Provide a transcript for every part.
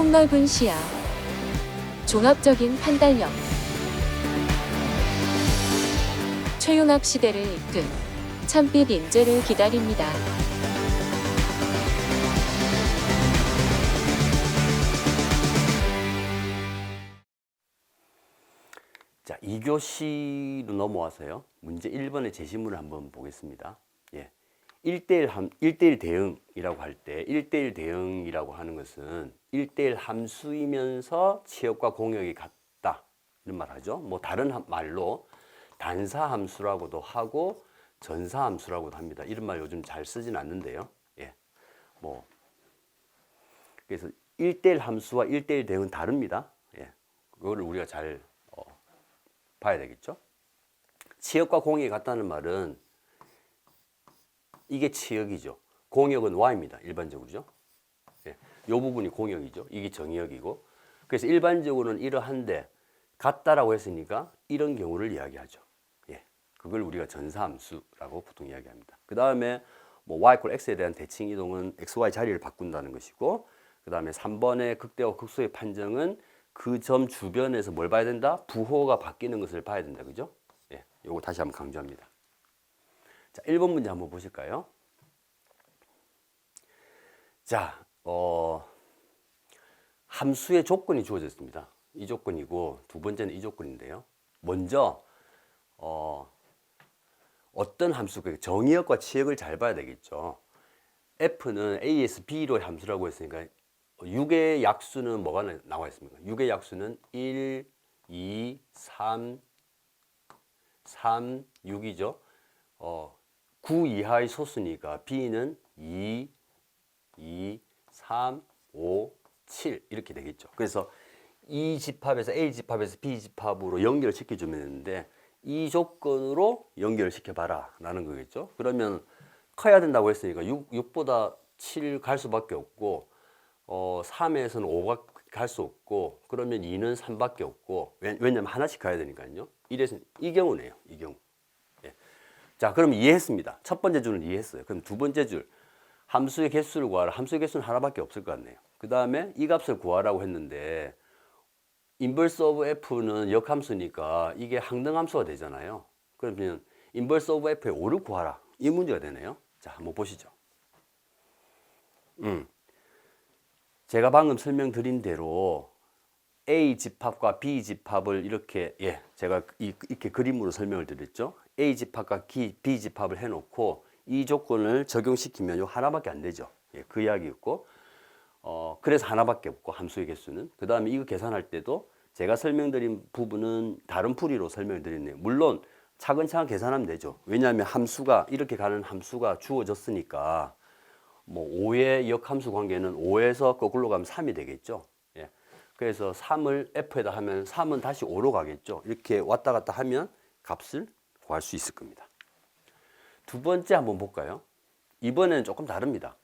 폭넓은 시야, 종합적인 판단력, 최융합 시대를 이끈 참빛 인재를 기다립니다. 자, 2교시로 넘어와서요. 문제 1번의 제시문을 한번 보겠습니다. 예. 1대1 대응이라고 할 때 1대1 대응이라고 하는 것은 1대1 함수이면서 치역과 공역이 같다. 이런 말 하죠. 뭐 다른 말로 단사 함수라고도 하고 전사 함수라고도 합니다. 이런 말 요즘 잘 쓰진 않는데요. 예. 뭐 그래서 1대1 함수와 1대1 대응은 다릅니다. 예. 그거를 우리가 잘 봐야 되겠죠. 치역과 공역이 같다는 말은 이게 치역이죠. 공역은 y입니다. 일반적으로죠. 예. 이 부분이 공역이죠. 이게 정역이고. 그래서 일반적으로는 이러한데 같다라고 했으니까 이런 경우를 이야기하죠. 예. 그걸 우리가 전사함수라고 보통 이야기합니다. 그 다음에 뭐 y = x에 대한 대칭 이동은 xy 자리를 바꾼다는 것이고, 그 다음에 3번의 극대와 극소의 판정은 그 점 주변에서 뭘 봐야 된다? 부호가 바뀌는 것을 봐야 된다. 그죠? 예. 요거 다시 한번 강조합니다. 자, 1번 문제 한번 보실까요? 자, 함수의 조건이 주어졌습니다. 이 조건이고, 두 번째는 이 조건인데요. 먼저, 어떤 함수, 정의역과 치역을 잘 봐야 되겠죠. F는 A에서 B로의 함수라고 했으니까, 6의 약수는 뭐가 나와 있습니까? 6의 약수는 1, 2, 3, 6이죠. 9 이하의 소수니까 B는 2, 3, 5, 7 이렇게 되겠죠. 그래서 이 집합에서 A 집합에서 B 집합으로 연결을 시켜주면 되는데 이 조건으로 연결을 시켜봐라 라는 거겠죠. 그러면 커야 된다고 했으니까 6보다 7 갈 수밖에 없고 3에서는 5가 갈 수 없고, 그러면 2는 3밖에 없고, 왜냐면 하나씩 가야 되니까요. 이래서 이 경우네요. 이 경우. 예. 자, 그럼 이해했습니다. 첫 번째 줄은 이해했어요. 그럼 두 번째 줄, 함수의 개수를 구하라. 함수의 개수는 하나밖에 없을 것 같네요. 그 다음에 이 값을 구하라고 했는데 인버스 오브 f는 역함수니까 이게 항등함수가 되잖아요. 그러면 인버스 오브 f의 5를 구하라. 이 문제가 되네요. 자, 한번 보시죠. 제가 방금 설명드린 대로 A 집합과 B 집합을 이렇게, 제가 이렇게 그림으로 설명을 드렸죠. A 집합과 B 집합을 해놓고 이 조건을 적용시키면 요 하나밖에 안 되죠. 그 이야기였고, 그래서 하나밖에 없고 함수의 개수는. 그 다음에 이거 계산할 때도 제가 설명드린 부분은 다른 풀이로 설명을 드렸네요. 물론 차근차근 계산하면 되죠. 왜냐하면 함수가 이렇게 가는 함수가 주어졌으니까. 뭐 5의 역함수 관계는 5에서 거꾸로 가면 3이 되겠죠. 예. 그래서 3을 F에다 하면 3은 다시 5로 가겠죠. 이렇게 왔다 갔다 하면 값을 구할 수 있을 겁니다. 두 번째 한번 볼까요? 이번에는 조금 다릅니다.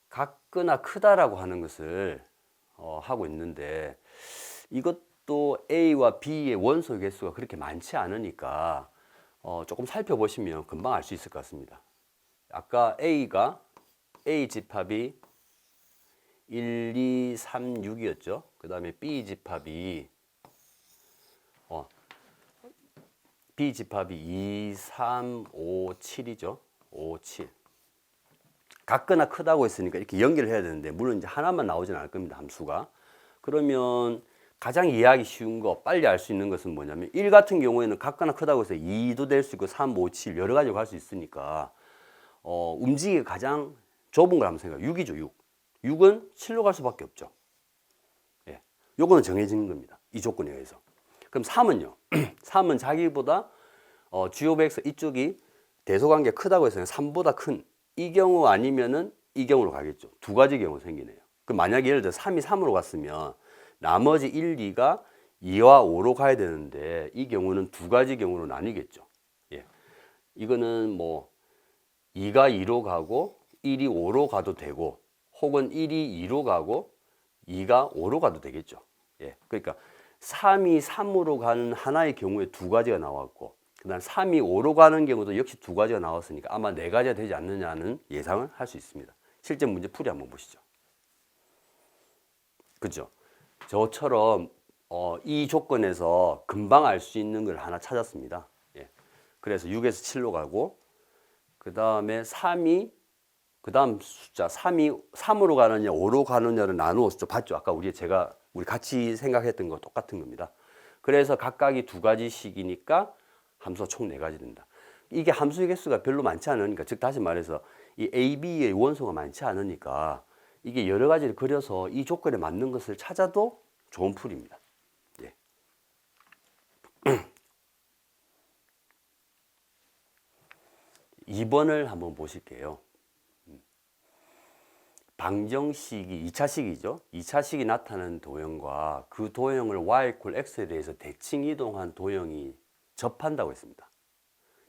같거나 크다라고 하는 것을 하고 있는데 이것도 A와 B의 원소 개수가 그렇게 많지 않으니까 조금 살펴보시면 금방 알 수 있을 것 같습니다. 아까 A 집합이 1, 2, 3, 6이었죠. 그 다음에 B 집합이 2, 3, 5, 7이죠. 5, 7. 같거나 크다고 했으니까 이렇게 연결을 해야 되는데 물론 이제 하나만 나오진 않을 겁니다. 함수가. 그러면 가장 이해하기 쉬운 거, 빨리 알 수 있는 것은 뭐냐면 1 같은 경우에는 같거나 크다고 해서 2도 될 수 있고 3, 5, 7 여러 가지로 갈 수 있으니까 움직이기 가장 좁은 걸 한번 생각해요. 6이죠, 6. 6은 7로 갈 수밖에 없죠. 예. 요거는 정해지는 겁니다. 이 조건에 의해서. 그럼 3은요? 3은 자기보다 GOX 이쪽이 대소관계가 크다고 해서 3보다 큰 이 경우 아니면은 이 경우로 가겠죠. 두 가지 경우 생기네요. 그럼 만약에 예를 들어 3이 3으로 갔으면 나머지 1, 2가 2와 5로 가야 되는데 이 경우는 두 가지 경우로 나뉘겠죠. 예. 이거는 뭐 2가 2로 가고 1이 5로 가도 되고 혹은 1이 2로 가고 2가 5로 가도 되겠죠. 예. 그러니까 3이 3으로 가는 하나의 경우에 두 가지가 나왔고 그 다음 3이 5로 가는 경우도 역시 두 가지가 나왔으니까 아마 네 가지가 되지 않느냐는 예상을 할 수 있습니다. 실제 문제 풀이 한번 보시죠. 그죠? 저처럼 이 조건에서 금방 알 수 있는 걸 하나 찾았습니다. 예. 그래서 6에서 7로 가고 그 다음에 3이 그 다음 숫자 3으로 가느냐 5로 가느냐를 나누었죠. 봤죠? 아까 우리 같이 생각했던 거 똑같은 겁니다. 그래서 각각이 두 가지씩이니까 함수가 총 4가지 된다. 이게 함수의 개수가 별로 많지 않으니까, 즉 다시 말해서 이 A, B의 원소가 많지 않으니까 이게 여러 가지를 그려서 이 조건에 맞는 것을 찾아도 좋은 풀입니다. 예. 2번을 한번 보실게요. 방정식이 2차식이죠. 2차식이 나타나는 도형과 그 도형을 y = x에 대해서 대칭 이동한 도형이 접한다고 했습니다.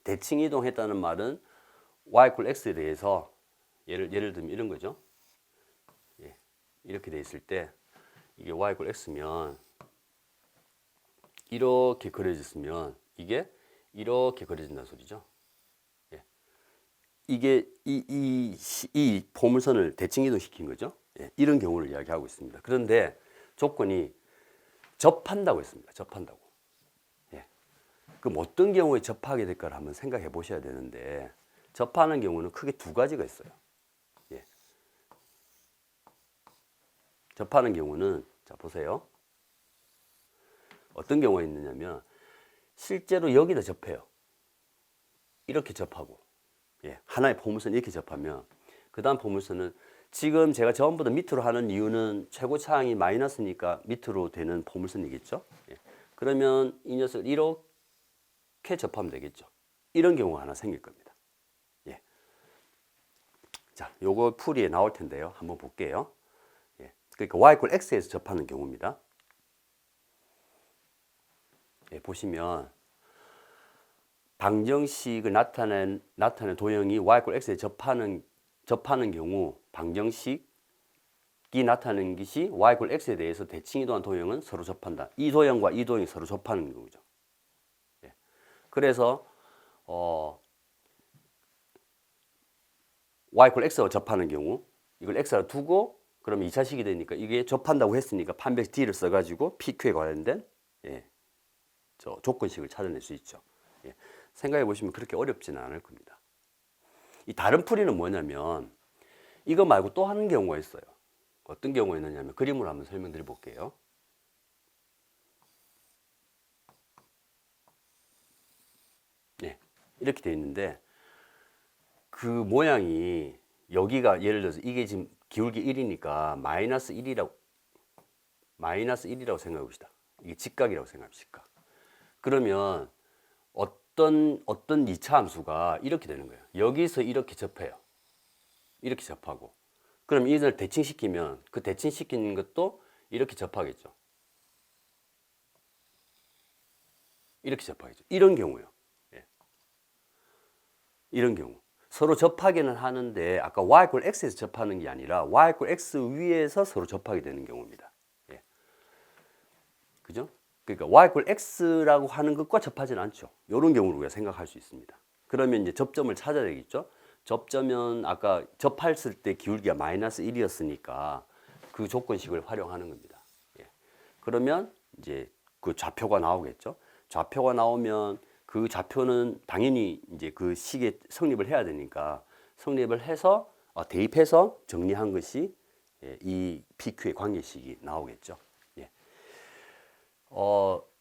대칭 이동했다는 말은 y = x에 대해서 예를 들면 이런 거죠. 예, 이렇게 돼 있을 때 이게 y = x면 이렇게 그려졌으면 이게 이렇게 그려진다는 소리죠. 이게 이 포물선을 대칭 이동시킨 거죠. 예, 이런 경우를 이야기하고 있습니다. 그런데 조건이 접한다고 했습니다. 접한다고. 예. 그럼 어떤 경우에 접하게 될까를 한번 생각해 보셔야 되는데, 접하는 경우는 크게 두 가지가 있어요. 예. 접하는 경우는 자 보세요. 어떤 경우가 있느냐면 실제로 여기다 접해요. 이렇게 접하고. 예, 하나의 포물선 이렇게 접하면 그 다음 포물선은 지금 제가 전부 다 밑으로 하는 이유는 최고차항이 마이너스니까 밑으로 되는 포물선이겠죠. 예, 그러면 이 녀석을 이렇게 접하면 되겠죠. 이런 경우가 하나 생길 겁니다. 예. 자, 요거 풀이에 나올 텐데요. 한번 볼게요. 예, 그러니까 y = x에서 접하는 경우입니다. 예, 보시면 방정식을 나타낸 도형이 y = x에 접하는 경우, 방정식이 나타내는 것이 y = x에 대해서 대칭 이동한 도형은 서로 접한다. 이 도형과 이 도형이 서로 접하는 경우죠. 예. 그래서 y = x와 접하는 경우, 이걸 x라 두고 그러면 2차식이 되니까 이게 접한다고 했으니까 판별식 D를 써가지고 PQ에 관련된 저 조건식을 찾아낼 수 있죠. 예. 생각해 보시면 그렇게 어렵지는 않을 겁니다. 이 다른 풀이는 뭐냐면 이거 말고 또 하는 경우가 있어요. 어떤 경우가 있느냐면 그림으로 한번 설명드려 볼게요. 네, 이렇게 되어 있는데 그 모양이 여기가 예를 들어서 이게 지금 기울기 1이니까 마이너스 1이라고 생각해 봅시다. 이게 직각이라고 생각합시다. 그러면 어떤 2차 함수가 이렇게 되는 거예요. 여기서 이렇게 접해요. 이렇게 접하고. 그럼 이걸 대칭시키면 그 대칭시키는 것도 이렇게 접하겠죠. 이렇게 접하겠죠. 이런 경우요. 예. 이런 경우. 서로 접하기는 하는데 아까 y = x에서 접하는 게 아니라 y = x 위에서 서로 접하게 되는 경우입니다. 예. 그죠? 그러니까 y = x라고 하는 것과 접하지는 않죠. 이런 경우를 우리가 생각할 수 있습니다. 그러면 이제 접점을 찾아야 되겠죠. 접점은 아까 접했을 때 기울기가 마이너스 1이었으니까 그 조건식을 활용하는 겁니다. 예. 그러면 이제 그 좌표가 나오겠죠. 좌표가 나오면 그 좌표는 당연히 이제 그 식에 성립을 해야 되니까 성립을 해서 대입해서 정리한 것이 이 PQ의 관계식이 나오겠죠. 예.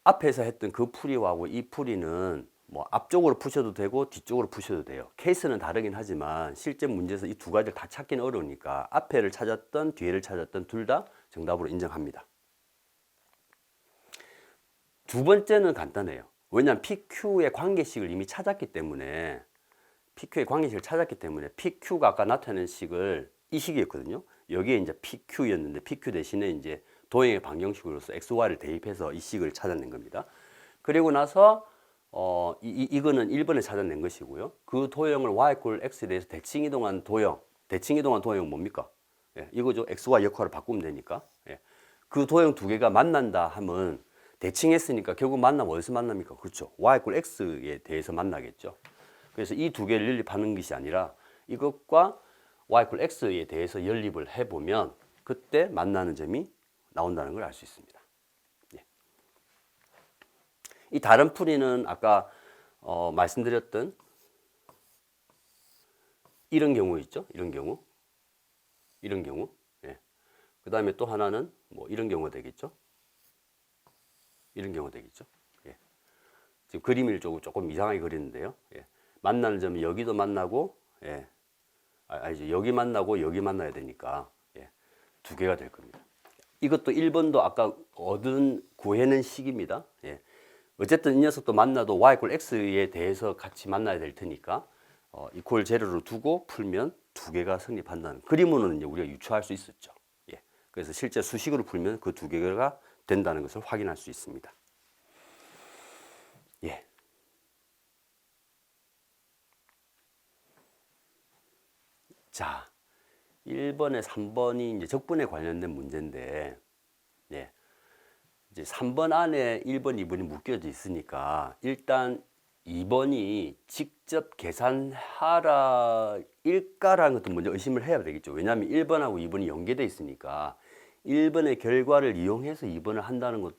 앞에서 했던 그 풀이하고 이 풀이는 뭐 앞쪽으로 푸셔도 되고 뒤쪽으로 푸셔도 돼요. 케이스는 다르긴 하지만 실제 문제에서 이 두 가지를 다 찾기는 어려우니까 앞에를 찾았던 뒤에를 찾았던 둘 다 정답으로 인정합니다. 두 번째는 간단해요. 왜냐하면 PQ의 관계식을 이미 찾았기 때문에 PQ가 아까 나타낸 식을 이 식이었거든요. 여기에 이제 PQ였는데 PQ 대신에 이제 도형의 방정식으로서 XY를 대입해서 이 식을 찾아낸 겁니다. 그리고 나서 이거는 1번에 찾아낸 것이고요. 그 도형을 y = x에 대해서 대칭 이동한 도형은 뭡니까? 예, 이거죠. XY 역할을 바꾸면 되니까. 예. 그 도형 두 개가 만난다 하면 대칭했으니까 결국 만나면 어디서 만납니까? 그렇죠. y = x에 대해서 만나겠죠. 그래서 이 두 개를 연립하는 것이 아니라 이것과 y = x에 대해서 연립을 해보면 그때 만나는 점이 나온다는 걸 알 수 있습니다. 예. 이 다른 풀이는 아까 말씀드렸던 이런 경우 있죠. 이런 경우. 예. 그 다음에 또 하나는 뭐 이런 경우가 되겠죠. 이런 경우가 되겠죠. 예. 지금 그림을 조금 이상하게 그리는데요. 예. 만나는 점은 여기도 만나고, 예. 아니죠. 여기 만나고 여기 만나야 되니까, 예. 두 개가 될 겁니다. 이것도 1번도 아까 구해낸 식입니다. 예. 어쨌든 이 녀석도 만나도 y = x에 대해서 같이 만나야 될 테니까 이퀄 제로로 두고 풀면 두 개가 성립한다는 그림으로는 이제 우리가 유추할 수 있었죠. 예. 그래서 실제 수식으로 풀면 그 두 개가 된다는 것을 확인할 수 있습니다. 예. 자, 1번에 3번이 이제 적분에 관련된 문제인데, 예. 이제 3번 안에 1번, 2번이 묶여져 있으니까 일단 2번이 직접 계산하라 일까라는 것도 먼저 의심을 해야 되겠죠. 왜냐하면 1번하고 2번이 연계되어 있으니까 1번의 결과를 이용해서 2번을 한다는 것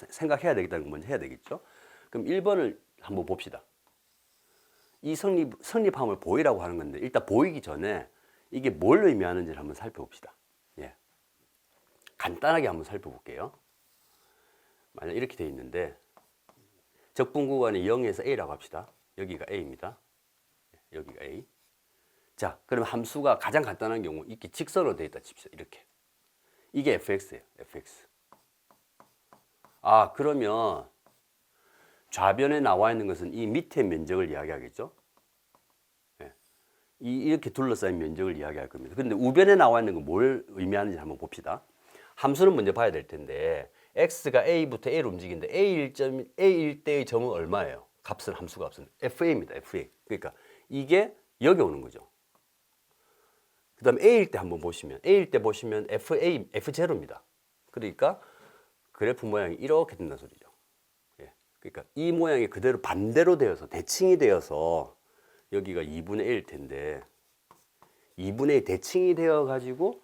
생각해야 되겠다는 걸 먼저 해야 되겠죠. 그럼 1번을 한번 봅시다. 이 성립함을 보이라고 하는 건데 일단 보이기 전에 이게 뭘 의미하는지를 한번 살펴봅시다. 예. 간단하게 한번 살펴볼게요. 만약 이렇게 되어 있는데 적분 구간이 0에서 A라고 합시다. 여기가 A입니다. 여기가 A. 자, 그럼 함수가 가장 간단한 경우 이렇게 직선으로 되어 있다 칩시다. 이렇게. 이게 fx예요. fx. 아, 그러면 좌변에 나와 있는 것은 이 밑에 면적을 이야기하겠죠. 예. 이렇게 둘러싸인 면적을 이야기할 겁니다. 그런데 우변에 나와 있는 건 뭘 의미하는지 한번 봅시다. 함수는 먼저 봐야 될 텐데 x가 a부터 a로 움직이는데 a일 때의 점은 얼마예요? 값은 함수 값은 fa입니다. fa. 그러니까 이게 여기 오는 거죠. 그 다음에 a일 때 한번 보시면 a일 때 보시면 f0입니다. 그러니까 그래프 모양이 이렇게 된다는 소리죠. 예. 그러니까 이 모양이 그대로 반대로 되어서 대칭이 되어서 여기가 2분의 1일 텐데 2분의 1 대칭이 되어 가지고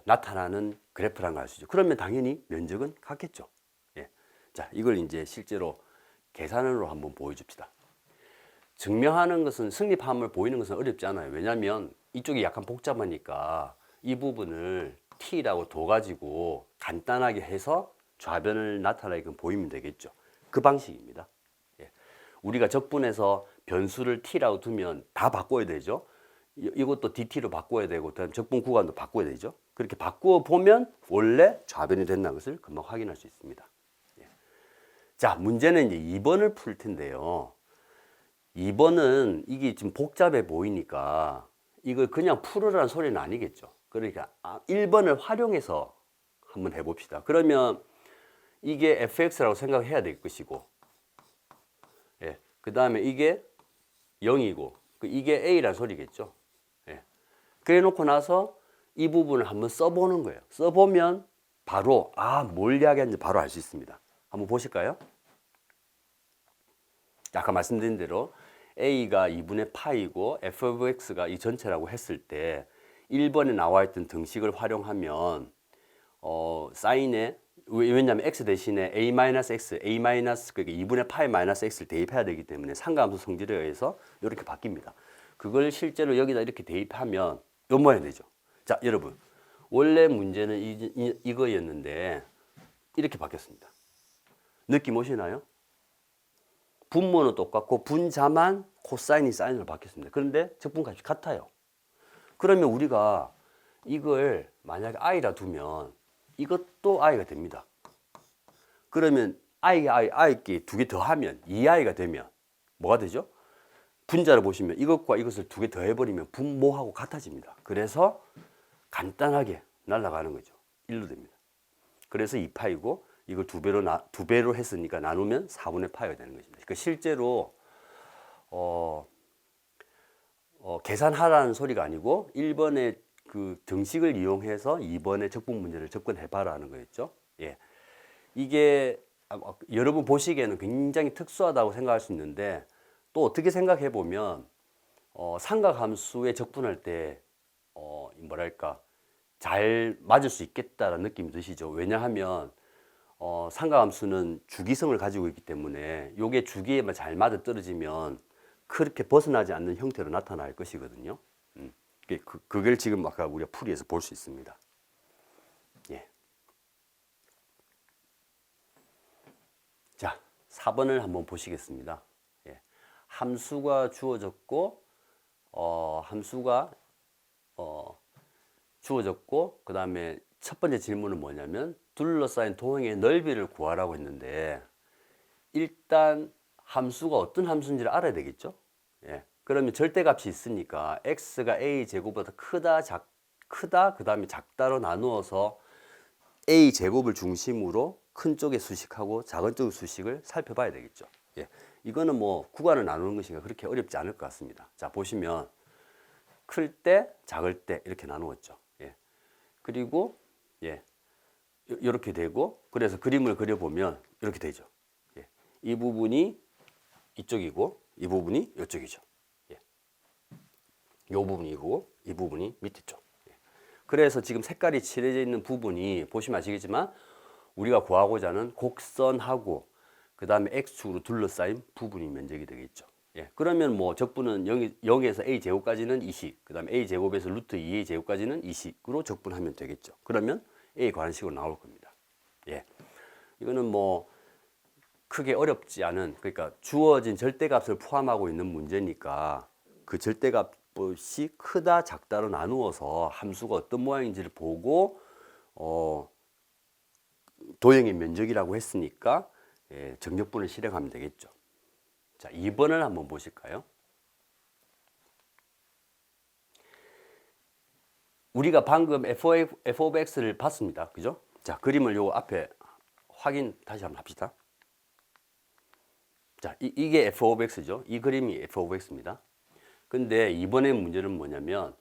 나타나는 그래프라는 걸 알 수 있죠. 그러면 당연히 면적은 같겠죠. 예. 자, 이걸 이제 실제로 계산으로 한번 보여줍시다. 증명하는 것은 성립함을 보이는 것은 어렵지 않아요. 왜냐하면 이쪽이 약간 복잡하니까 이 부분을 t라고 둬가지고 간단하게 해서 좌변을 나타나게끔 보이면 되겠죠. 그 방식입니다. 예. 우리가 적분해서 변수를 t라고 두면 다 바꿔야 되죠. 이것도 dt로 바꿔야 되고 그다음 적분 구간도 바꿔야 되죠. 그렇게 바꾸어 보면 원래 좌변이 된다는 것을 금방 확인할 수 있습니다. 예. 자, 문제는 이제 2번을 풀 텐데요. 2번은 이게 지금 복잡해 보이니까 이걸 그냥 풀으라는 소리는 아니겠죠. 그러니까 1번을 활용해서 한번 해봅시다. 그러면 이게 fx라고 생각해야 될 것이고, 예. 그 다음에 이게 0이고, 이게 a라는 소리겠죠. 예. 그래 놓고 나서 이 부분을 한번 써보는 거예요. 써보면 바로 뭘 이야기하는지 바로 알 수 있습니다. 한번 보실까요? 아까 말씀드린 대로 a가 2분의 파이고 f of x가 이 전체라고 했을 때 1번에 나와 있던 등식을 활용하면 사인에 왜냐하면 x 대신에 a-x, 그러니까 2분의 파이 마이너스 x를 대입해야 되기 때문에 상가함수 성질에 의해서 이렇게 바뀝니다. 그걸 실제로 여기다 이렇게 대입하면 이 모양이 되죠. 자, 여러분, 원래 문제는 이거였는데 이렇게 바뀌었습니다. 느낌 오시나요? 분모는 똑같고 분자만 코사인이 사인으로 바뀌었습니다. 그런데 적분값이 같아요. 그러면 우리가 이걸 만약에 i라 두면 이것도 i가 됩니다. 그러면 i께 두 개 더하면 2i가 되면 뭐가 되죠? 분자를 보시면 이것과 이것을 두 개 더해버리면 분모하고 같아집니다. 그래서 간단하게 날아가는 거죠. 1로 됩니다. 그래서 2파이고 이걸 두 배로 했으니까 나누면 4분의 파이가 되는 것입니다. 그러니까 실제로 계산하라는 소리가 아니고 1번의 그 등식을 이용해서 2번의 적분 문제를 접근해봐라는 거였죠. 예. 이게 여러분 보시기에는 굉장히 특수하다고 생각할 수 있는데 또 어떻게 생각해 보면 삼각함수에 적분할 때 뭐랄까 잘 맞을 수 있겠다라는 느낌이 드시죠. 왜냐하면 삼각함수는 주기성을 가지고 있기 때문에 요게 주기에만 잘 맞아 떨어지면 그렇게 벗어나지 않는 형태로 나타날 것이거든요. 그걸 지금 아까 우리가 풀이에서 볼 수 있습니다. 예. 자, 4번을 한번 보시겠습니다. 예. 함수가 주어졌고, 주어졌고, 그 다음에 첫 번째 질문은 뭐냐면 둘러싸인 도형의 넓이를 구하라고 했는데 일단 함수가 어떤 함수인지를 알아야 되겠죠. 예. 그러면 절대값이 있으니까 x가 a 제곱보다 크다 그 다음에 작다로 나누어서 a 제곱을 중심으로 큰 쪽의 수식하고 작은 쪽의 수식을 살펴봐야 되겠죠. 예. 이거는 뭐 구간을 나누는 것이니까 그렇게 어렵지 않을 것 같습니다. 자, 보시면 클 때, 작을 때 이렇게 나누었죠. 예. 그리고 예. 이렇게 되고, 그래서 그림을 그려보면 이렇게 되죠. 예. 이 부분이 이쪽이고 이 부분이 이쪽이죠. 예. 이 부분이고 이 부분이 밑에 쪽. 예. 그래서 지금 색깔이 칠해져 있는 부분이 보시면 아시겠지만 우리가 구하고자 하는 곡선하고 그 다음에 x축으로 둘러싸인 부분이 면적이 되겠죠. 예. 그러면 뭐 적분은 0에서 a 제곱까지는 2식, 그 다음에 a 제곱에서 루트 2a 제곱까지는 2식으로 적분하면 되겠죠. 그러면 a 관식으로 나올 겁니다. 예. 이거는 뭐 크게 어렵지 않은, 그러니까 주어진 절대값을 포함하고 있는 문제니까 그 절대값이 크다 작다로 나누어서 함수가 어떤 모양인지를 보고 도형의 면적이라고 했으니까 예, 정적분을 실행하면 되겠죠. 자, 2번을 한번 보실까요? 우리가 방금 f of x를 봤습니다. 그죠? 자, 그림을 요 앞에 확인 다시 한번 합시다. 자, 이게 f of x죠. 이 그림이 f of x입니다. 근데 이번에 문제는 뭐냐면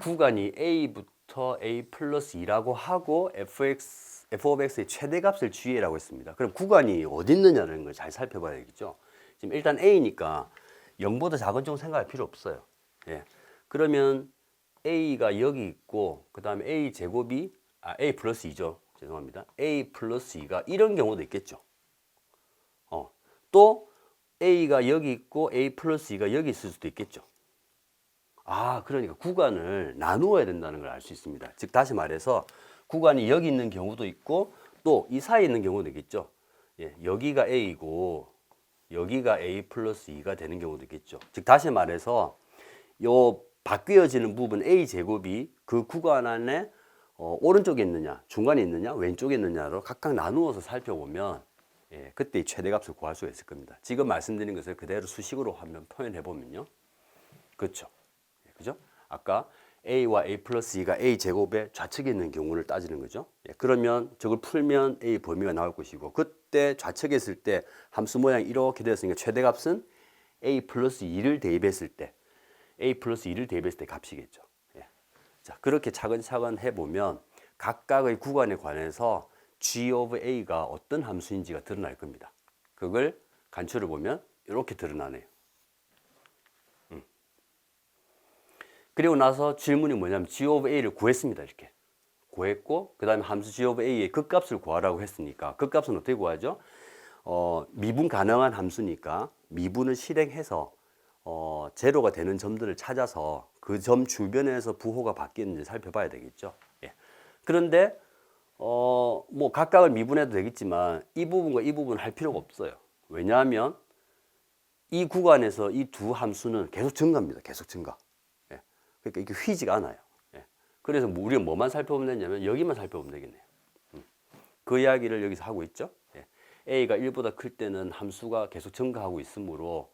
구간이 a부터 a 플러스 2라고 하고 f of x의 최대값을 g라고 했습니다. 그럼 구간이 어디 있느냐는 걸 잘 살펴봐야겠죠. 지금 일단 a니까 0보다 작은 쪽 생각할 필요 없어요. 예. 그러면 a가 여기 있고 그 다음에 a 제곱이 a 플러스 2죠. 죄송합니다. a 플러스 2가 이런 경우도 있겠죠. 또 a가 여기 있고 a 플러스 2가 여기 있을 수도 있겠죠. 그러니까 구간을 나누어야 된다는 걸 알 수 있습니다. 즉 다시 말해서 구간이 여기 있는 경우도 있고 또 이 사이에 있는 경우도 있겠죠. 예, 여기가 a이고 여기가 a 플러스 2가 되는 경우도 있겠죠. 즉 다시 말해서 요 바뀌어지는 부분 a 제곱이 그 구간 안에 오른쪽에 있느냐, 중간에 있느냐, 왼쪽에 있느냐로 각각 나누어서 살펴보면 예, 그때 이 최대값을 구할 수가 있을 겁니다. 지금 말씀드린 것을 그대로 수식으로 한번 표현해 보면요. 그렇죠. 예, 그죠? 아까 a와 a 플러스 2가 a 제곱의 좌측에 있는 경우를 따지는 거죠. 예, 그러면 저걸 풀면 a 범위가 나올 것이고 그때 좌측에 있을 때 함수 모양이 이렇게 되었으니까 최대값은 a 플러스 2를 대입했을 때 a 플러스 2를 대입했을 때 값이겠죠. 예. 자, 그렇게 차근차근 해보면 각각의 구간에 관해서 g of a가 어떤 함수인지가 드러날 겁니다. 그걸 간추려 보면 이렇게 드러나네요. 그리고 나서 질문이 뭐냐면 g of a를 구했습니다. 이렇게 구했고 그 다음에 함수 g of a의 극값을 구하라고 했으니까 극값은 어떻게 구하죠? 미분 가능한 함수니까 미분을 실행해서 제로가 되는 점들을 찾아서 그 점 주변에서 부호가 바뀌는지 살펴봐야 되겠죠. 예. 그런데 뭐 각각을 미분해도 되겠지만 이 부분과 이 부분은 할 필요가 없어요. 왜냐하면 이 구간에서 이 두 함수는 계속 증가합니다. 계속 증가. 예. 그러니까 이게 휘지가 않아요. 예. 그래서 우리가 뭐만 살펴보면 되냐면 여기만 살펴보면 되겠네요. 그 이야기를 여기서 하고 있죠. 예. a가 1보다 클 때는 함수가 계속 증가하고 있으므로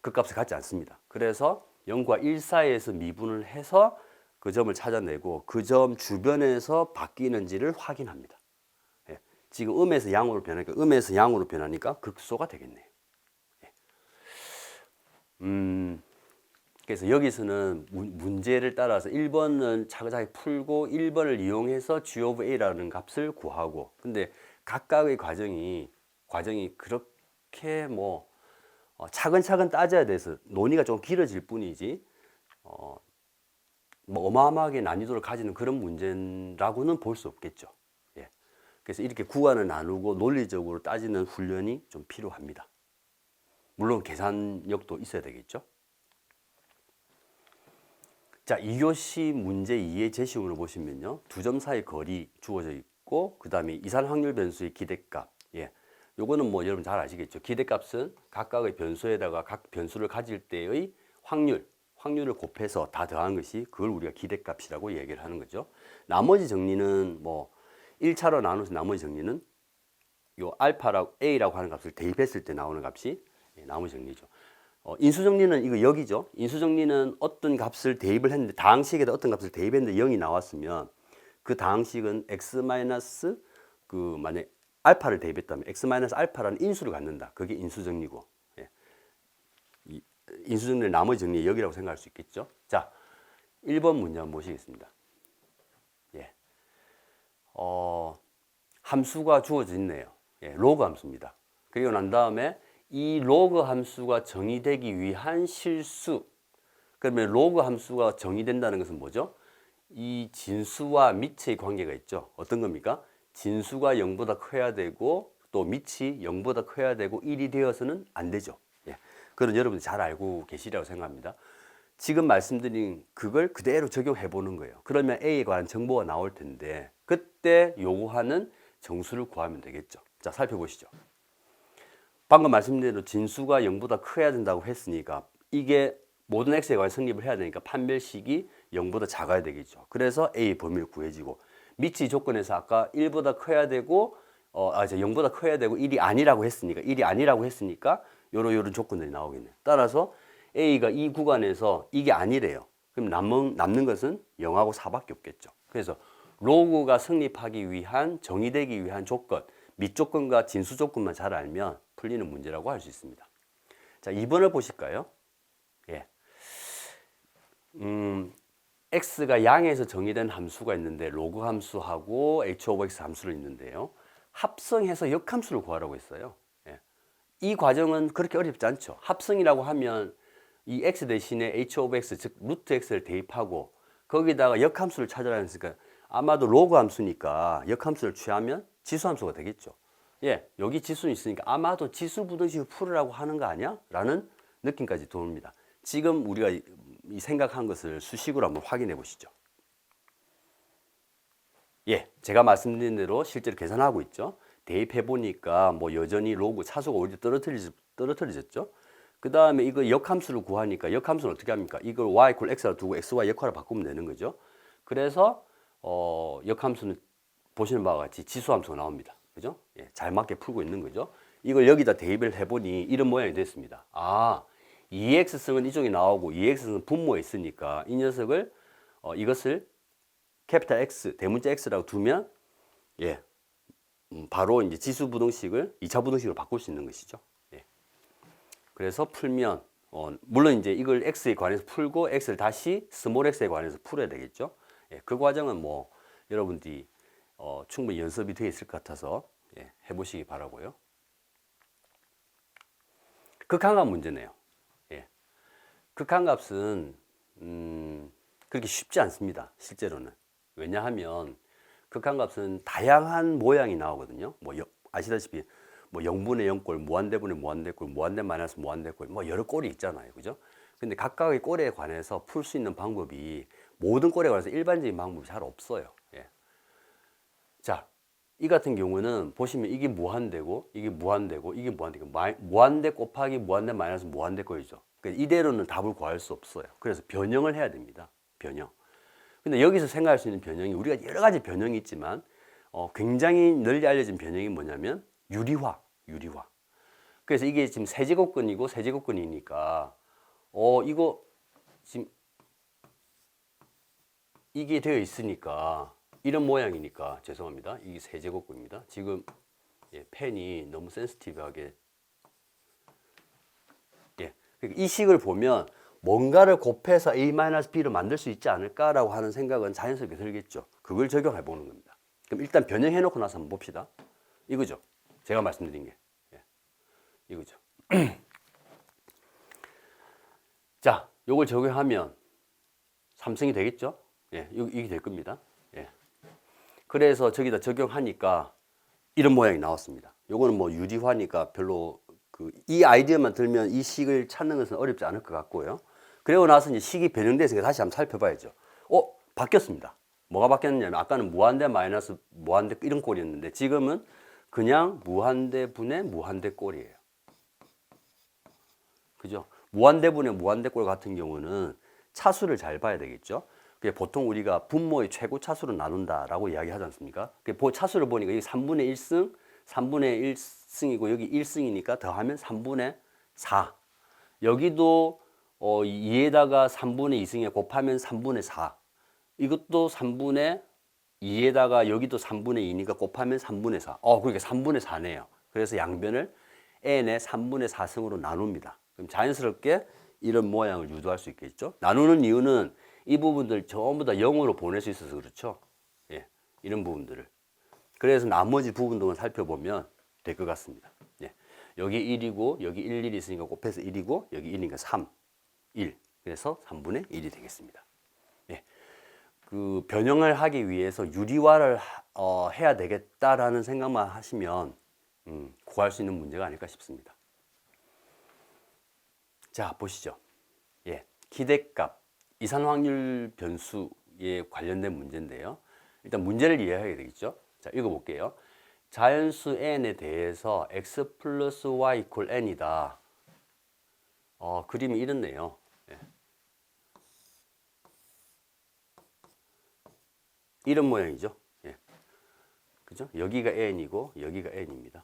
극값을 갖지 않습니다. 그래서 0과 1 사이에서 미분을 해서 그 점을 찾아내고 그 점 주변에서 바뀌는지를 확인합니다. 예. 지금 음에서 양으로 변하니까 음에서 양으로 변하니까 극소가 되겠네요. 예. 그래서 여기서는 문제를 따라서 1번은 차근차근 풀고 1번을 이용해서 g of a라는 값을 구하고 근데 각각의 과정이 그렇게 뭐 차근차근 따져야 돼서 논의가 좀 길어질 뿐이지 뭐 어마어마하게 난이도를 가지는 그런 문제라고는 볼 수 없겠죠. 예. 그래서 이렇게 구간을 나누고 논리적으로 따지는 훈련이 좀 필요합니다. 물론 계산력도 있어야 되겠죠. 자, 2교시 문제 2의 제시문을 보시면요. 두 점 사이 거리 주어져 있고, 그 다음에 이산 확률 변수의 기대값. 예. 요거는 뭐 여러분 잘 아시겠죠. 기대값은 각각의 변수에다가 각 변수를 가질 때의 확률을 곱해서 다 더한 것이 그걸 우리가 기대값이라고 얘기를 하는 거죠. 나머지 정리는 뭐 1차로 나눠서 나머지 정리는 요 알파라고 A라고 하는 값을 대입했을 때 나오는 값이 나머지 정리죠. 인수정리는 이거 여기죠. 인수정리는 어떤 값을 대입을 했는데 다항식에다 어떤 값을 대입했는데 0이 나왔으면 그 다항식은 x 마이너스 그 만약 알파를 대입했다면 x 마이너스 알파라는 인수를 갖는다. 그게 인수정리고. 예. 인수정리의 나머지 정리의 여기라고 생각할 수 있겠죠. 자, 1번 문제 한번 보시겠습니다. 예. 함수가 주어져 있네요. 예, 로그 함수입니다. 그리고 난 다음에 이 로그 함수가 정의되기 위한 실수. 그러면 로그 함수가 정의된다는 것은 뭐죠? 이 진수와 밑의 관계가 있죠. 어떤 겁니까? 진수가 0보다 커야 되고 또 밑이 0보다 커야 되고 1이 되어서는 안 되죠. 예. 그건 여러분들 잘 알고 계시리라고 생각합니다. 지금 말씀드린 그걸 그대로 적용해 보는 거예요. 그러면 A에 관한 정보가 나올 텐데 그때 요구하는 정수를 구하면 되겠죠. 자, 살펴보시죠. 방금 말씀드린 대로 진수가 0보다 커야 된다고 했으니까 이게 모든 x에 관해 성립을 해야 되니까 판별식이 0보다 작아야 되겠죠. 그래서 A 범위를 구해지고 밑의 조건에서 아까 1보다 커야 되고 0보다 커야 되고 1이 아니라고 했으니까 요런 조건들이 나오겠네요. 따라서 A가 이 구간에서 이게 아니래요. 그럼 남는 것은 0하고 4밖에 없겠죠. 그래서 로그가 성립하기 위한 정의되기 위한 조건, 밑조건과 진수 조건만 잘 알면 풀리는 문제라고 할 수 있습니다. 자, 2번을 보실까요? 예. x가 양에서 정의된 함수가 있는데 로그 함수하고 h of x 함수를 있는데요. 합성해서 역함수를 구하라고 했어요. 예. 이 과정은 그렇게 어렵지 않죠. 합성이라고 하면 이 x 대신에 h of x, 즉 루트 x를 대입하고 거기다가 역함수를 찾으라는 거니까 아마도 로그 함수니까 역함수를 취하면 지수함수가 되겠죠. 예, 여기 지수는 있으니까 아마도 지수 부등식을 풀으라고 하는 거 아니야? 라는 느낌까지 들어옵니다. 지금 우리가 이 생각한 것을 수식으로 한번 확인해 보시죠. 예, 제가 말씀드린 대로 실제로 계산하고 있죠. 대입해 보니까 뭐 여전히 로그 차수가 오히려 떨어뜨려졌죠. 그 다음에 이거 역함수를 구하니까 역함수는 어떻게 합니까? 이걸 y = x라 두고 xy 역할을 바꾸면 되는 거죠. 그래서 역함수는 보시는 바와 같이 지수함수가 나옵니다. 그죠? 예, 잘 맞게 풀고 있는 거죠. 이걸 여기다 대입을 해보니 이런 모양이 됐습니다. 아, 2x승은 이쪽에 나오고 2x승은 분모에 있으니까 이 녀석을 이것을 캐피탈 X, 대문자 X라고 두면 예, 바로 이제 지수 부등식을 2차 부등식으로 바꿀 수 있는 것이죠. 예. 그래서 풀면 물론 이제 이걸 x에 관해서 풀고 x를 다시 스몰 x에 관해서 풀어야 되겠죠. 예, 그 과정은 뭐 여러분들이 충분히 연습이 되어 있을 것 같아서 예, 해보시기 바라고요. 극한값 문제네요. 예. 극한값은 그렇게 쉽지 않습니다. 실제로는. 왜냐하면 극한값은 다양한 모양이 나오거든요. 뭐 아시다시피 뭐 0분의 0꼴, 무한대분의 무한대꼴, 무한대 마이너스 무한대꼴, 뭐 여러 꼴이 있잖아요. 그죠? 근데 각각의 꼴에 관해서 풀 수 있는 방법이 모든 꼴에 관해서 일반적인 방법이 잘 없어요. 예. 자, 이 같은 경우는 보시면 이게 무한대고 이게 무한대고 이게 무한대고 무한대 곱하기 무한대 마이너스 무한대 꼴이죠. 그러니까 이대로는 답을 구할 수 없어요. 그래서 변형을 해야 됩니다. 변형. 근데 여기서 생각할 수 있는 변형이 우리가 여러 가지 변형이 있지만 굉장히 널리 알려진 변형이 뭐냐면 유리화. 그래서 이게 지금 세제곱근이고 세제곱근이니까 이거 지금 이게 되어 있으니까 이런 모양이니까 죄송합니다. 이게 세제곱근입니다. 지금 예, 펜이 너무 센시티브하게 예, 그러니까 이 식을 보면 뭔가를 곱해서 a-b를 만들 수 있지 않을까라고 하는 생각은 자연스럽게 들겠죠. 그걸 적용해 보는 겁니다. 그럼 일단 변형해 놓고 나서 한번 봅시다. 이거죠. 제가 말씀드린 게. 예. 이거죠. 자, 요걸 적용하면 3승이 되겠죠? 예, 이게 될 겁니다. 예. 그래서 저기다 적용하니까 이런 모양이 나왔습니다. 요거는 뭐 유리화니까 별로 이 아이디어만 들면 이 식을 찾는 것은 어렵지 않을 것 같고요. 그리고 나서 이제 식이 변형돼서 다시 한번 살펴봐야죠. 바뀌었습니다. 뭐가 바뀌었냐면 아까는 무한대 마이너스 무한대 이런 꼴이었는데 지금은 그냥 무한대 분의 무한대 꼴이에요. 그죠? 무한대분의 무한대꼴 같은 경우는 차수를 잘 봐야 되겠죠. 보통 우리가 분모의 최고 차수로 나눈다라고 이야기하지 않습니까? 차수를 보니까 여기 3분의 1승, 3분의 1승이고 여기 1승이니까 더하면 3분의 4. 여기도 2에다가 3분의 2승에 곱하면 3분의 4. 이것도 3분의 2에다가 여기도 3분의 2니까 곱하면 3분의 4. 그러니까 3분의 4네요. 그래서 양변을 n의 3분의 4승으로 나눕니다. 그럼 자연스럽게 이런 모양을 유도할 수 있겠죠. 나누는 이유는 이 부분들 전부 다 0으로 보낼 수 있어서 그렇죠. 예, 이런 부분들을. 그래서 나머지 부분들만 살펴보면 될 것 같습니다. 예, 여기 1이고 여기 1, 1이 있으니까 곱해서 1이고 여기 1이니까 3, 1. 그래서 3분의 1이 되겠습니다. 예, 변형을 하기 위해서 유리화를 해야 되겠다라는 생각만 하시면 구할 수 있는 문제가 아닐까 싶습니다. 자, 보시죠. 예, 기대값, 이산확률 변수에 관련된 문제인데요. 일단 문제를 이해해야 되겠죠. 자, 읽어볼게요. 자연수 n에 대해서 x 플러스 y 이퀄 n이다. 그림이 이렇네요. 예. 이런 모양이죠. 예. 그죠? 여기가 n이고 여기가 n입니다.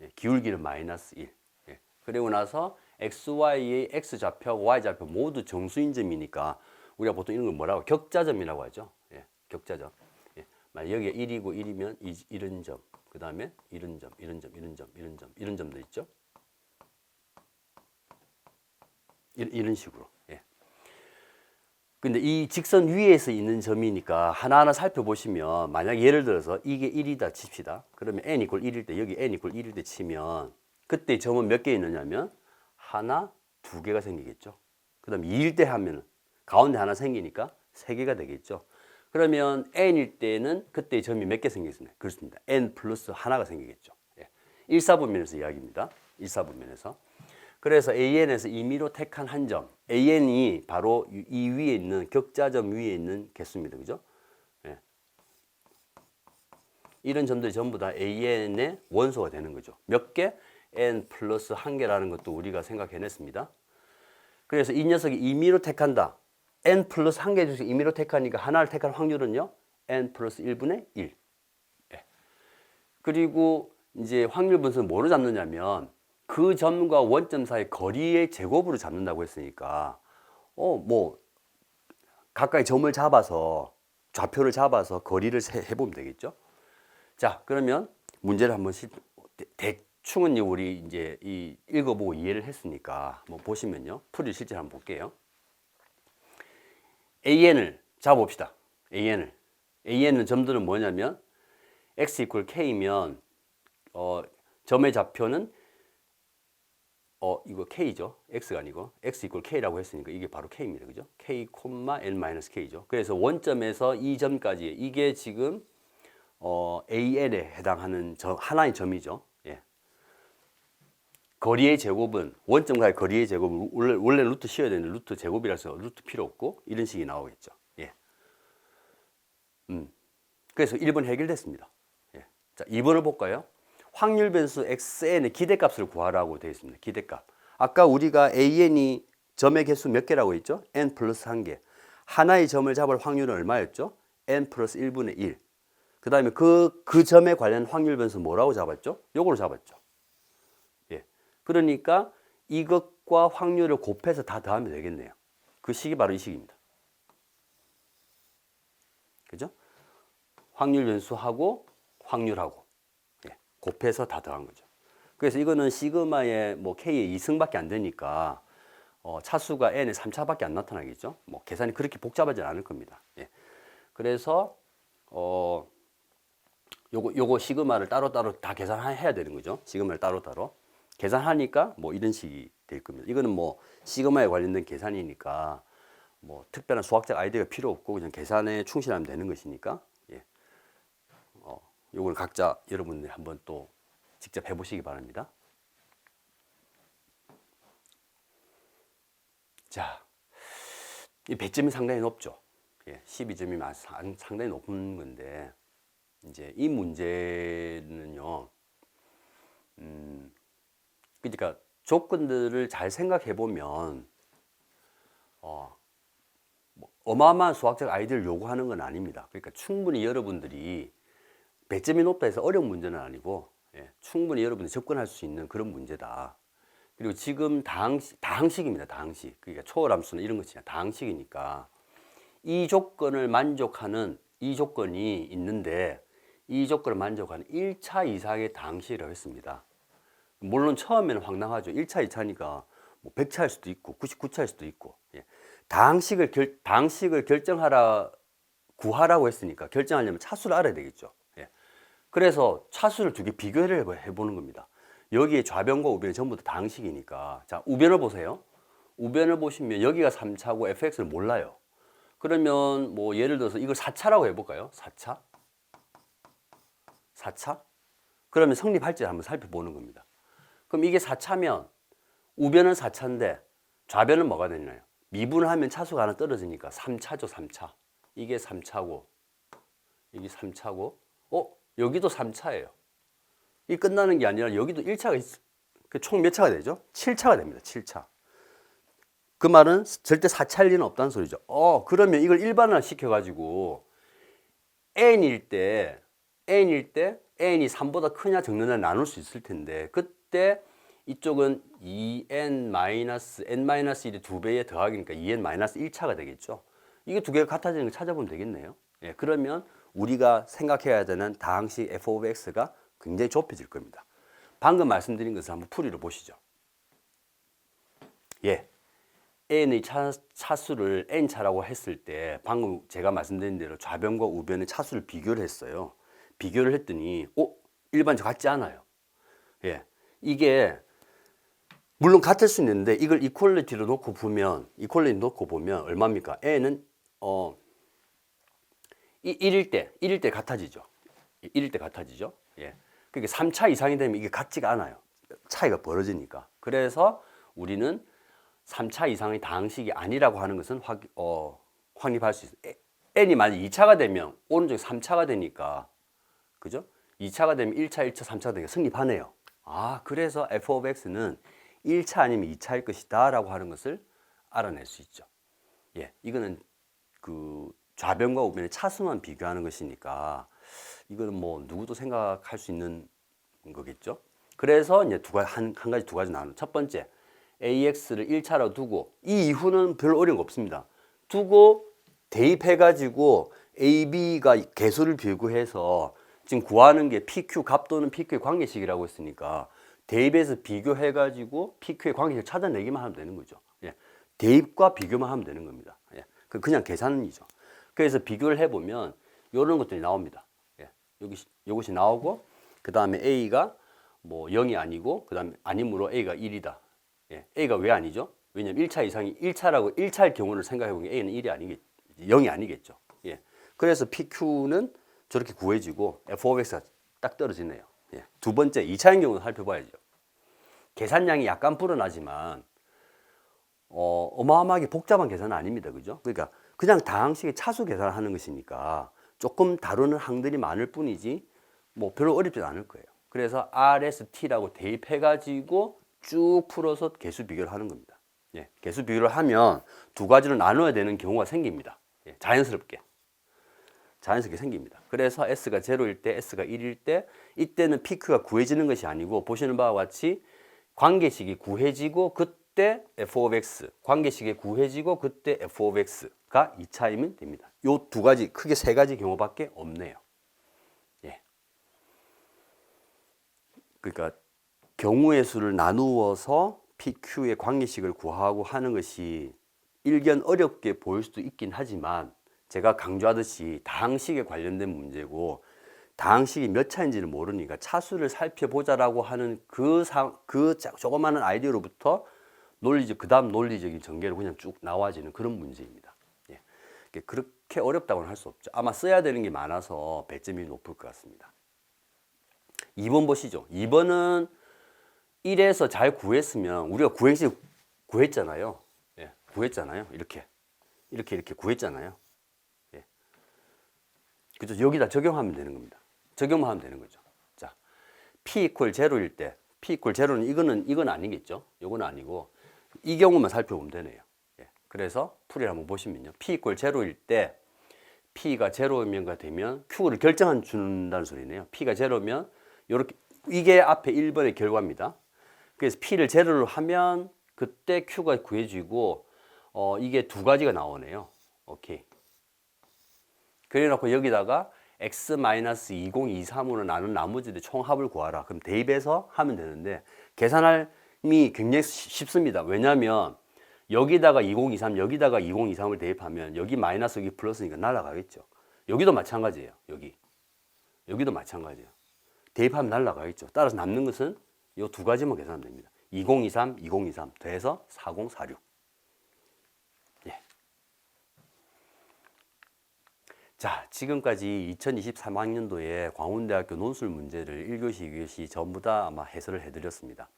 예. 기울기는 마이너스 1. 예. 그리고 나서 xy의 x좌표, y좌표 모두 정수인 점이니까 우리가 보통 이런 걸 뭐라고 격자점이라고 하죠. 예, 격자점. 예, 만약 여기가 1이고 1이면 이런 점, 그 다음에 이런 점, 이런 점, 이런 점, 이런 점, 이런 점도 있죠. 이런 식으로. 예. 근데 이 직선 위에서 있는 점이니까 하나하나 살펴보시면 만약 예를 들어서 이게 1이다 칩시다. 그러면 n 이퀄 1일 때 여기 n 이퀄 1일 때 치면 그때 점은 몇 개 있느냐면 하나, 두 개가 생기겠죠. 그 다음에 2일 때 하면 가운데 하나 생기니까 3개가 되겠죠. 그러면 n일 때는 그때 점이 몇 개 생기겠습니까? 그렇습니다. n 플러스 하나가 생기겠죠. 예. 1사분면에서 이야기입니다. 1사분면에서. 그래서 an에서 임의로 택한 한 점, an이 바로 이 위에 있는 격자점 위에 있는 개수입니다. 그죠? 예. 이런 점들이 전부 다 an의 원소가 되는 거죠. 몇 개? n 플러스 1개라는 것도 우리가 생각해냈습니다. 그래서 이 녀석이 임의로 택한다. n 플러스 1개 중에서 임의로 택하니까 하나를 택할 확률은요. n 플러스 1분의 1. 예. 그리고 이제 확률 분수는 뭐로 잡느냐면 그 점과 원점 사이 거리의 제곱으로 잡는다고 했으니까 뭐 가까이 점을 잡아서 좌표를 잡아서 거리를 해보면 되겠죠. 자, 그러면 문제를 한번 대충은 우리 이제 읽어보고 이해를 했으니까 뭐 보시면요. 풀이 실제 한번 볼게요. AN을 잡아봅시다. AN은 점들은 뭐냐면 x 이퀄 k면 점의 좌표는 이거 k죠. x가 아니고 x 이퀄 k라고 했으니까 이게 바로 k입니다. 그죠? k, n-k죠. 그래서 원점에서 이 점까지 이게 지금 AN에 해당하는 하나의 점이죠. 예. 거리의 제곱은 원점과의 거리의 제곱은 원래 루트 씌워야 되는데 루트 제곱이라서 루트 필요 없고 이런 식이 나오겠죠. 예. 그래서 1번 해결됐습니다. 예. 자, 2번을 볼까요? 확률 변수 xn의 기대값을 구하라고 되어 있습니다. 기대값. 아까 우리가 an이 점의 개수 몇 개라고 했죠? n 플러스 1개. 하나의 점을 잡을 확률은 얼마였죠? n 플러스 1분의 1. 그 다음에 그 점에 관련 확률 변수 뭐라고 잡았죠? 요거로 잡았죠. 예. 그러니까 이것과 확률을 곱해서 다 더하면 되겠네요. 그 식이 바로 이 식입니다. 그죠? 확률 변수하고 확률하고 예. 곱해서 다 더한 거죠. 그래서 이거는 시그마의 뭐 k의 2승밖에 안 되니까 차수가 n의 3차밖에 안 나타나겠죠. 뭐 계산이 그렇게 복잡하지 않을 겁니다. 예. 그래서 요거 시그마를 따로따로 다 계산해야 되는 거죠. 시그마를 따로따로. 계산하니까 뭐 이런 식이 될 겁니다. 이거는 뭐 시그마에 관련된 계산이니까 뭐 특별한 수학적 아이디어가 필요 없고 그냥 계산에 충실하면 되는 것이니까 예. 요걸 각자 여러분들이 한번 또 직접 해보시기 바랍니다. 자, 이 배점이 상당히 높죠. 예, 12점이면 상당히 높은 건데 이제 이 문제는요. 그러니까 조건들을 잘 생각해 보면 뭐 어마어마한 수학적 아이디어를 요구하는 건 아닙니다. 그러니까 충분히 여러분들이 배점이 높다 해서 어려운 문제는 아니고 예, 충분히 여러분이 접근할 수 있는 그런 문제다. 그리고 지금 다항식입니다. 다항식. 그러니까 초월함수는 이런 것이 다항식이니까 이 조건을 만족하는 이 조건이 있는데 이 조건을 만족하는 1차 이상의 다항식이라고 했습니다. 물론 처음에는 황당하죠. 1차, 2차니까 뭐 100차일 수도 있고 99차일 수도 있고 예. 다항식을 구하라고 했으니까 결정하려면 차수를 알아야 되겠죠. 예. 그래서 차수를 두 개 비교를 해보는 겁니다. 여기에 좌변과 우변이 전부 다 다항식이니까 자 우변을 보세요. 우변을 보시면 여기가 3차고 fx를 몰라요. 그러면 뭐 예를 들어서 이걸 4차라고 해볼까요? 4차? 4차? 그러면 성립할지 한번 살펴보는 겁니다. 그럼 이게 4차면 우변은 4차인데 좌변은 뭐가 되나요? 미분을 하면 차수가 하나 떨어지니까 3차죠. 3차. 이게 3차고 이게 3차고 여기도 3차예요. 이 끝나는 게 아니라 여기도 1차가 총 몇 차가 되죠? 7차가 됩니다. 7차. 그 말은 절대 4차일 리는 없다는 소리죠. 그러면 이걸 일반화 시켜가지고 n일 때 n이 3보다 크냐 적느냐 나눌 수 있을 텐데 그때 이쪽은 2n-n-1이 2배의 더하기니까 2n-1차가 되겠죠. 이게 두 개가 같아지는 걸 찾아보면 되겠네요. 예, 그러면 우리가 생각해야 되는 다항식 f of x가 굉장히 좁혀질 겁니다. 방금 말씀드린 것을 한번 풀이로 보시죠. 예, n의 차수를 n차라고 했을 때 방금 제가 말씀드린 대로 좌변과 우변의 차수를 비교를 했어요. 비교를 했더니 일반적 같지 않아요. 예, 이게 물론 같을 수 있는데 이걸 이퀄리티로 놓고 보면 얼마입니까? n은 1일 때 같아지죠. 1일 때 같아지죠. 예. 그러니까 3차 이상이 되면 이게 같지가 않아요. 차이가 벌어지니까. 그래서 우리는 3차 이상의 다항식이 아니라고 하는 것은 확립할 수 있어요. n이 만약 2차가 되면 오른쪽에 3차가 되니까 그죠? 2차가 되면 1차, 3차가 되니까 성립하네요. 그래서 f of x는 1차 아니면 2차일 것이다 라고 하는 것을 알아낼 수 있죠. 예, 이거는 그 좌변과 우변의 차수만 비교하는 것이니까 이거는 뭐 누구도 생각할 수 있는 거겠죠. 그래서 이제 한 가지 두 가지 나누는. 첫 번째, AX를 1차로 두고 이 이후는 별로 어려운 거 없습니다. 두고 대입해가지고 AB가 개수를 비교해서 지금 구하는 게 PQ 값 또는 PQ의 관계식이라고 했으니까 대입해서 비교해가지고 PQ의 관계식을 찾아내기만 하면 되는 거죠. 예. 대입과 비교만 하면 되는 겁니다. 예. 그냥 계산이죠. 그래서 비교를 해보면 이런 것들이 나옵니다. 예. 이것이 나오고 그 다음에 A가 뭐 0이 아니고 그 다음에 아니므로 A가 1이다. 예. A가 왜 아니죠? 왜냐면 1차 이상이 1차일 경우를 생각해보면 A는 0이 아니겠죠. 예. 그래서 PQ는 저렇게 구해지고 F of X가 딱 떨어지네요. 예. 두 번째 2차인 경우는 살펴봐야죠. 계산량이 약간 불어나지만 어마어마하게 복잡한 계산은 아닙니다. 그죠? 그러니까 그냥 다항식의 차수 계산을 하는 것이니까 조금 다루는 항들이 많을 뿐이지 뭐 별로 어렵지 않을 거예요. 그래서 RST라고 대입해가지고 쭉 풀어서 개수 비교를 하는 겁니다. 예, 개수 비교를 하면 두 가지로 나눠야 되는 경우가 생깁니다. 예, 자연스럽게 생깁니다. 그래서 S가 0일 때, S가 1일 때 이때는 PQ가 구해지는 것이 아니고 보시는 바와 같이 관계식이 구해지고 그때 f of x, 관계식이 구해지고 그때 f of x가 2차이면 됩니다. 요 두 가지, 크게 세 가지 경우밖에 없네요. 예. 그러니까 경우의 수를 나누어서 PQ의 관계식을 구하고 하는 것이 일견 어렵게 보일 수도 있긴 하지만 제가 강조하듯이 다항식에 관련된 문제고 다항식이 몇 차인지를 모르니까 차수를 살펴보자라고 하는 그 조그마한 아이디어로부터 그 다음 논리적인 전개로 그냥 쭉 나와지는 그런 문제입니다. 그렇게 어렵다고는 할 수 없죠. 아마 써야 되는 게 많아서 배점이 높을 것 같습니다. 2번 보시죠. 2번은 1에서 잘 구했으면 우리가 구행식 구했잖아요. 예, 구했잖아요. 이렇게 구했잖아요. 예. 그죠? 여기다 적용하면 되는 겁니다. 적용만 하면 되는 거죠. 자, p 이퀄 0일 때 p 이퀄 0는 이건 아니겠죠? 이건 아니고 이 경우만 살펴보면 되네요. 예. 그래서 풀이를 한번 보시면요. p 이퀄 0일 때 p가 0가 되면 q를 결정한 준다는 소리네요. p가 0면 요렇게 이게 앞에 1번의 결과입니다. 그래서 p를 0로 하면 그때 q가 구해지고 이게 두 가지가 나오네요. 오케이. 그래놓고 여기다가 x-2023으로 나눈 나머지들 총합을 구하라. 그럼 대입해서 하면 되는데 계산함이 굉장히 쉽습니다. 왜냐하면 여기다가 2023, 여기다가 2023을 대입하면 여기 마이너스 여기 플러스니까 날아가겠죠. 여기도 마찬가지예요. 여기도 마찬가지예요. 대입하면 날아가겠죠. 따라서 남는 것은 이 두 가지만 계산하면 됩니다. 2023, 2023 더해서 4046. 예. 자, 지금까지 2023학년도에 광운대학교 논술 문제를 1교시, 2교시 전부 다 아마 해설을 해드렸습니다.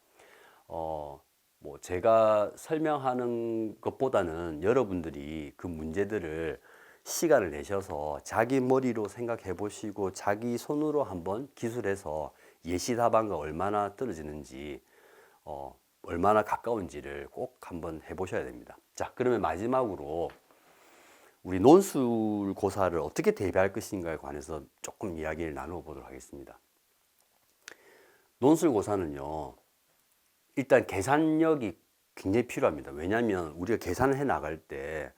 뭐 제가 설명하는 것보다는 여러분들이 그 문제들을 시간을 내셔서 자기 머리로 생각해 보시고 자기 손으로 한번 기술해서 예시 답안과 얼마나 떨어지는지 얼마나 가까운지를 꼭 한번 해보셔야 됩니다. 자, 그러면 마지막으로 우리 논술고사를 어떻게 대비할 것인가에 관해서 조금 이야기를 나눠보도록 하겠습니다. 논술고사는요, 일단 계산력이 굉장히 필요합니다. 왜냐하면 우리가 계산을 해 나갈 때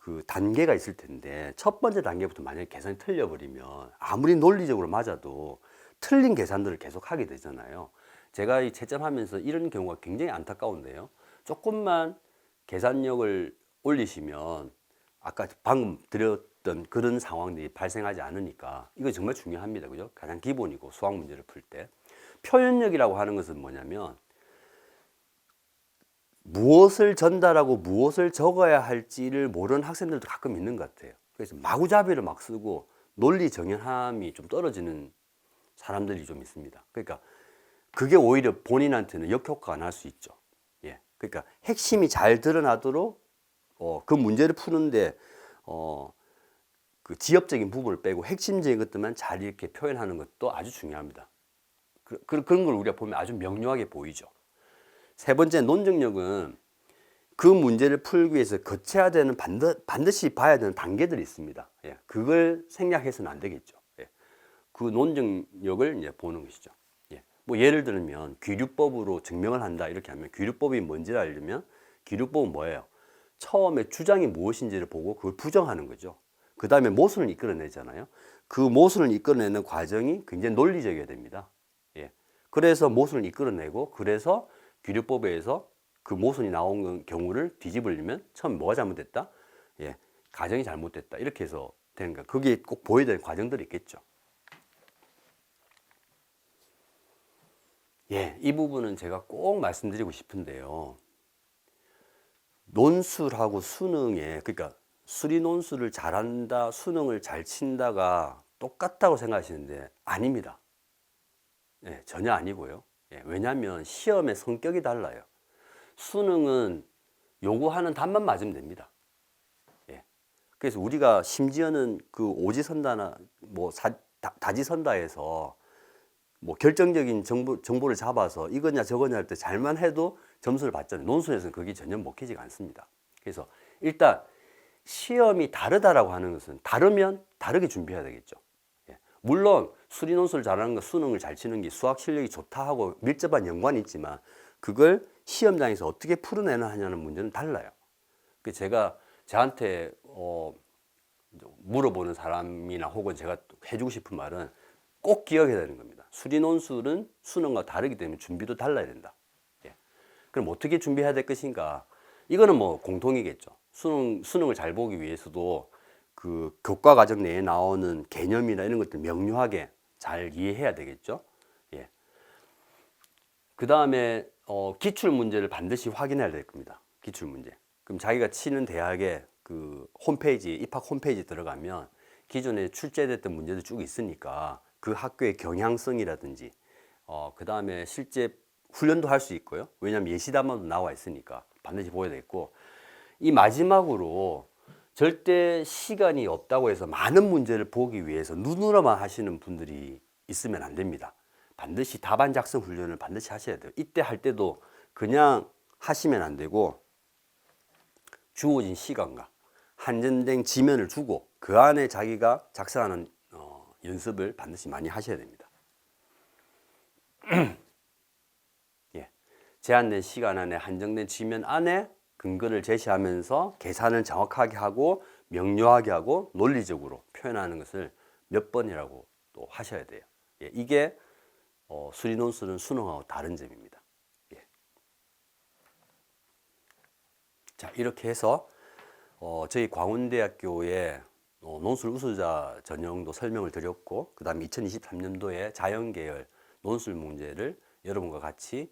그 단계가 있을 텐데 첫 번째 단계부터 만약에 계산이 틀려버리면 아무리 논리적으로 맞아도 틀린 계산들을 계속 하게 되잖아요. 제가 이 채점하면서 이런 경우가 굉장히 안타까운데요. 조금만 계산력을 올리시면 아까 방금 드렸던 그런 상황들이 발생하지 않으니까 이거 정말 중요합니다. 그죠? 가장 기본이고 수학 문제를 풀 때. 표현력이라고 하는 것은 뭐냐면 무엇을 전달하고 무엇을 적어야 할지를 모르는 학생들도 가끔 있는 것 같아요. 그래서 마구잡이를 막 쓰고 논리 정연함이 좀 떨어지는 사람들이 좀 있습니다. 그러니까 그게 오히려 본인한테는 역효과가 날 수 있죠. 예. 그러니까 핵심이 잘 드러나도록 그 문제를 푸는데 그 지엽적인 부분을 빼고 핵심적인 것들만 잘 이렇게 표현하는 것도 아주 중요합니다. 그런 걸 우리가 보면 아주 명료하게 보이죠. 세 번째 논증력은 그 문제를 풀기 위해서 거쳐야 되는 반드시 봐야 되는 단계들이 있습니다. 예, 그걸 생략해서는 안 되겠죠. 예, 그 논증력을 이제 보는 것이죠. 예, 뭐 예를 들면 귀류법으로 증명을 한다 이렇게 하면 귀류법이 뭔지를 알려면 귀류법은 뭐예요? 처음에 주장이 무엇인지를 보고 그걸 부정하는 거죠. 그 다음에 모순을 이끌어내잖아요. 그 모순을 이끌어내는 과정이 굉장히 논리적이어야 됩니다. 예, 그래서 모순을 이끌어내고 그래서 귀류법에 의해서 그 모순이 나온 경우를 뒤집으려면 처음 뭐가 잘못됐다? 예, 가정이 잘못됐다. 이렇게 해서 되는 거야. 그게 꼭 보여야 되는 과정들이 있겠죠. 예, 이 부분은 제가 꼭 말씀드리고 싶은데요. 논술하고 수능에, 그러니까 수리 논술을 잘한다, 수능을 잘 친다가 똑같다고 생각하시는데 아닙니다. 예, 전혀 아니고요. 예, 왜냐하면 시험의 성격이 달라요. 수능은 요구하는 답만 맞으면 됩니다. 예. 그래서 우리가 심지어는 그 오지선다나 뭐 다지선다에서 뭐 결정적인 정보를 잡아서 이거냐 저거냐 할 때 잘만 해도 점수를 받잖아요. 논술에서는 그게 전혀 먹히지가 않습니다. 그래서 일단 시험이 다르다라고 하는 것은 다르면 다르게 준비해야 되겠죠. 예. 물론 수리 논술을 잘하는 거 수능을 잘 치는 게 수학 실력이 좋다 하고 밀접한 연관이 있지만 그걸 시험장에서 어떻게 풀어내나 하냐는 문제는 달라요. 제가 저한테 물어보는 사람이나 혹은 제가 해주고 싶은 말은 꼭 기억해야 되는 겁니다. 수리 논술은 수능과 다르기 때문에 준비도 달라야 된다. 예. 그럼 어떻게 준비해야 될 것인가? 이거는 뭐 공통이겠죠. 수능을 잘 보기 위해서도 그 교과 과정 내에 나오는 개념이나 이런 것들 명료하게 잘 이해해야 되겠죠. 예. 그 다음에 기출 문제를 반드시 확인해야 될 겁니다. 기출 문제. 그럼 자기가 치는 대학에 그 홈페이지, 입학 홈페이지 들어가면 기존에 출제됐던 문제도 쭉 있으니까 그 학교의 경향성이라든지 그 다음에 실제 훈련도 할 수 있고요. 왜냐하면 예시담화도 나와 있으니까 반드시 보여야 되겠고, 이 마지막으로 절대 시간이 없다고 해서 많은 문제를 보기 위해서 눈으로만 하시는 분들이 있으면 안 됩니다. 반드시 답안 작성 훈련을 반드시 하셔야 돼요. 이때 할 때도 그냥 하시면 안 되고 주어진 시간과 한정된 지면을 주고 그 안에 자기가 작성하는 연습을 반드시 많이 하셔야 됩니다. 예. 제한된 시간 안에 한정된 지면 안에 근거를 제시하면서 계산을 정확하게 하고 명료하게 하고 논리적으로 표현하는 것을 몇 번이라고 또 하셔야 돼요. 예. 이게 수리 논술은 수능하고 다른 점입니다. 예. 자, 이렇게 해서 저희 광운대학교의 논술 우수자 전형도 설명을 드렸고, 그 다음에 2023년도에 자연계열 논술 문제를 여러분과 같이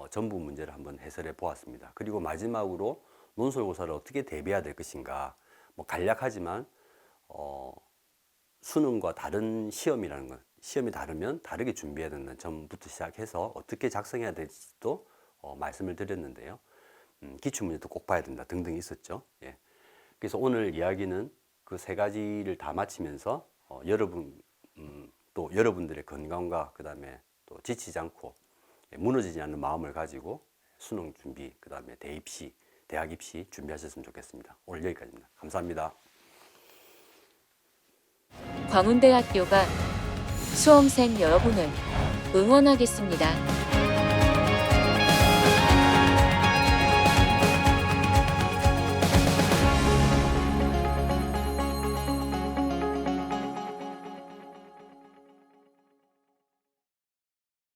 전부 문제를 한번 해설해 보았습니다. 그리고 마지막으로 논술고사를 어떻게 대비해야 될 것인가, 뭐 간략하지만 수능과 다른 시험이라는 건, 시험이 다르면 다르게 준비해야 된다는 점부터 시작해서 어떻게 작성해야 될지도 말씀을 드렸는데요. 기출문제도 꼭 봐야 된다 등등 있었죠. 예. 그래서 오늘 이야기는 그 세 가지를 다 마치면서 또 여러분들의 건강과 그 다음에 또 지치지 않고 무너지지 않는 마음을 가지고 수능 준비, 그 다음에 대입시, 대학 입시 준비하셨으면 좋겠습니다. 오늘 여기까지입니다. 감사합니다. 광운대학교가 수험생 여러분을 응원하겠습니다.